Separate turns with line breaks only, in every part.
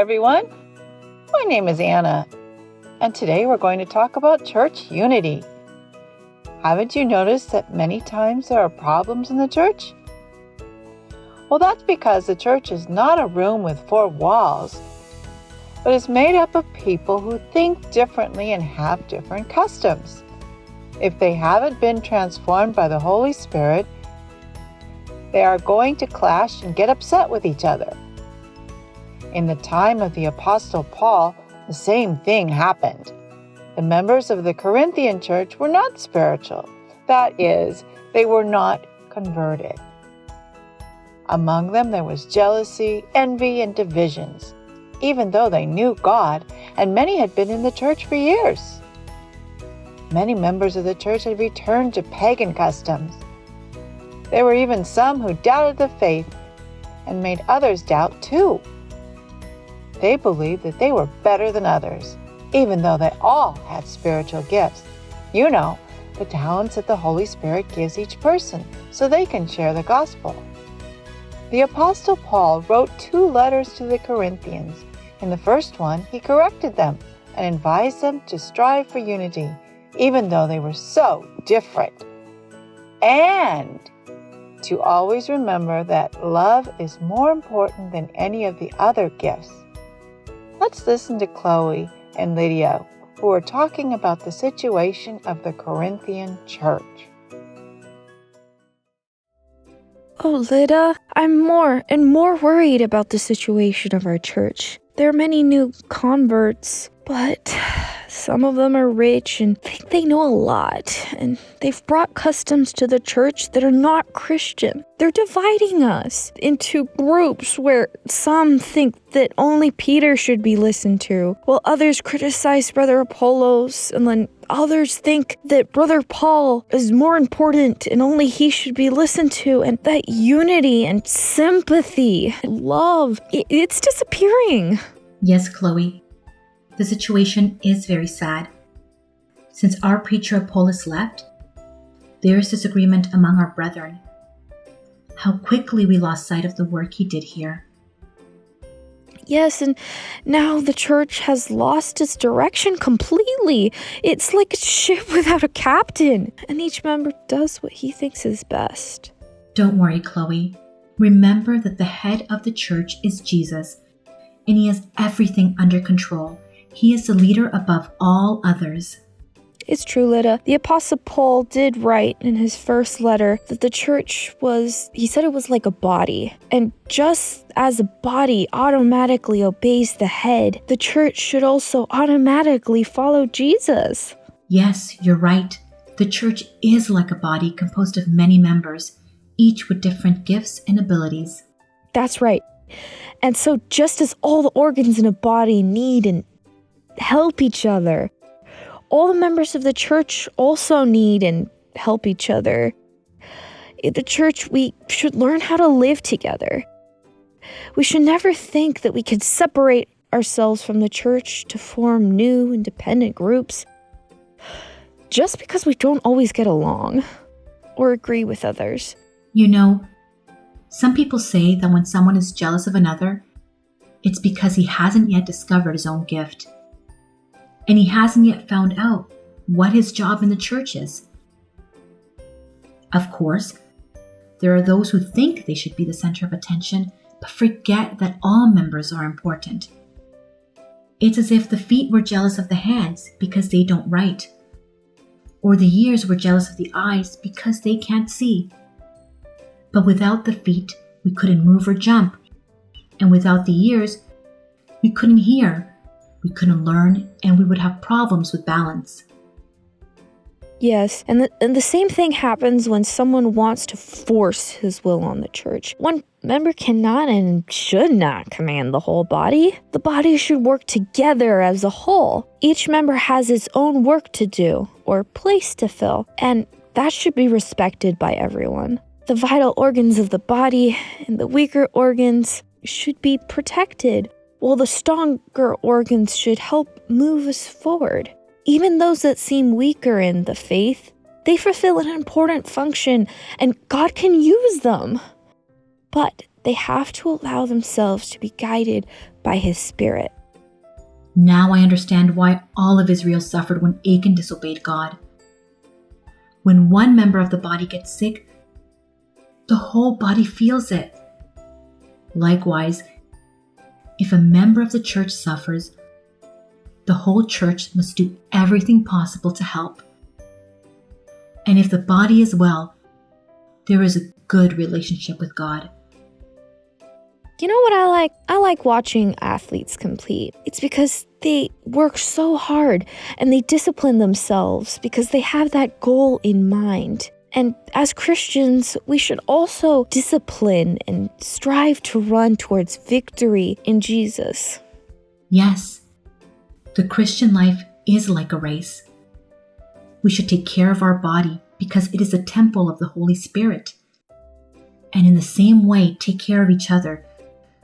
everyone. My name is Anna, and today we're going to talk about church unity. Haven't you noticed that many times there are problems in the church? Well, that's because the church is not a room with four walls, but is made up of people who think differently and have different customs. If they haven't been transformed by the Holy Spirit, they are going to clash and get upset with each other. In the time of the Apostle Paul, the same thing happened. The members of the Corinthian church were not spiritual. That is, they were not converted. Among them there was jealousy, envy, and divisions, even though they knew God, and many had been in the church for years. Many members of the church had returned to pagan customs. There were even some who doubted the faith and made others doubt too. They believed that they were better than others, even though they all had spiritual gifts. You know, the talents that the Holy Spirit gives each person so they can share the gospel. The Apostle Paul wrote 2 letters to the Corinthians. In the first one, he corrected them and advised them to strive for unity, even though they were so different. And to always remember that love is more important than any of the other gifts. Let's listen to Chloe and Lydia, who are talking about the situation of the Corinthian church.
Oh, Lydia, I'm more and more worried about the situation of our church. There are many new converts, but some of them are rich and think they know a lot, and they've brought customs to the church that are not Christian. They're dividing us into groups where some think that only Peter should be listened to, while others criticize Brother Apollos, and then others think that Brother Paul is more important and only he should be listened to, and that unity and sympathy and love, it's disappearing.
Yes, Chloe. The situation is very sad. Since our preacher Apollos left, there is disagreement among our brethren. How quickly we lost sight of the work he did here.
Yes, and now the church has lost its direction completely. It's like a ship without a captain, and each member does what he thinks is best.
Don't worry, Chloe. Remember that the head of the church is Jesus, and he has everything under control. He is the leader above all others.
It's true, Lydia. The Apostle Paul did write in his first letter that the church he said it was like a body. And just as a body automatically obeys the head, the church should also automatically follow Jesus.
Yes, you're right. The church is like a body composed of many members, each with different gifts and abilities.
That's right. And so just as all the organs in a body need and help each other, all the members of the church also need and help each other. In the church, we should learn how to live together. We should never think that we can separate ourselves from the church to form new independent groups just because we don't always get along or agree with others.
You know, some people say that when someone is jealous of another, it's because he hasn't yet discovered his own gift. And he hasn't yet found out what his job in the church is. Of course, there are those who think they should be the center of attention, but forget that all members are important. It's as if the feet were jealous of the hands because they don't write, or the ears were jealous of the eyes because they can't see. But without the feet, we couldn't move or jump, and without the ears, we couldn't hear. We couldn't learn, and we would have problems with balance.
Yes, and the same thing happens when someone wants to force his will on the church. One member cannot and should not command the whole body. The body should work together as a whole. Each member has its own work to do or place to fill, and that should be respected by everyone. The vital organs of the body and the weaker organs should be protected, while the stronger organs should help move us forward. Even those that seem weaker in the faith, they fulfill an important function, and God can use them. But they have to allow themselves to be guided by his Spirit.
Now I understand why all of Israel suffered when Achan disobeyed God. When one member of the body gets sick, the whole body feels it. Likewise, if a member of the church suffers, the whole church must do everything possible to help. And if the body is well, there is a good relationship with God.
You know what I like? I like watching athletes compete. It's because they work so hard and they discipline themselves because they have that goal in mind. And as Christians, we should also discipline and strive to run towards victory in Jesus.
Yes, the Christian life is like a race. We should take care of our body because it is a temple of the Holy Spirit. And in the same way, take care of each other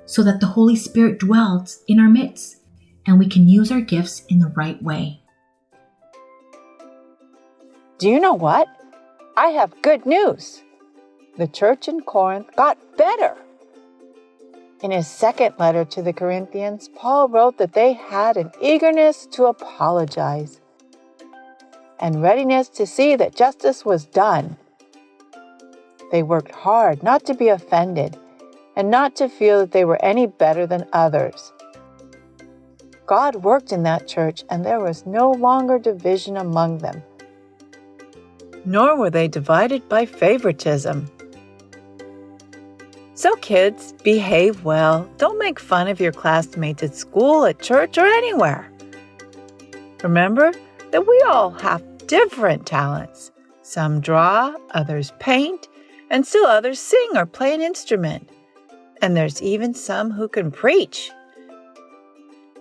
so that the Holy Spirit dwells in our midst and we can use our gifts in the right way.
Do you know what? I have good news. The church in Corinth got better. In his second letter to the Corinthians, Paul wrote that they had an eagerness to apologize and readiness to see that justice was done. They worked hard not to be offended and not to feel that they were any better than others. God worked in that church, and there was no longer division among them, nor were they divided by favoritism. So kids, behave well. Don't make fun of your classmates at school, at church, or anywhere. Remember that we all have different talents. Some draw, others paint, and still others sing or play an instrument. And there's even some who can preach.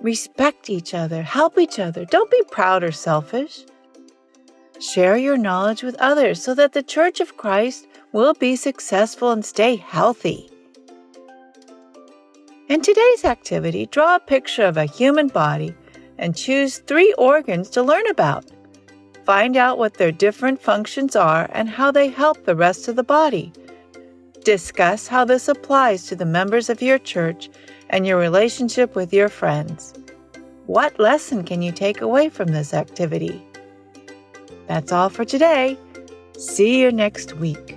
Respect each other, help each other. Don't be proud or selfish. Share your knowledge with others so that the Church of Christ will be successful and stay healthy. In today's activity, draw a picture of a human body and choose 3 organs to learn about. Find out what their different functions are and how they help the rest of the body. Discuss how this applies to the members of your church and your relationship with your friends. What lesson can you take away from this activity? That's all for today. See you next week.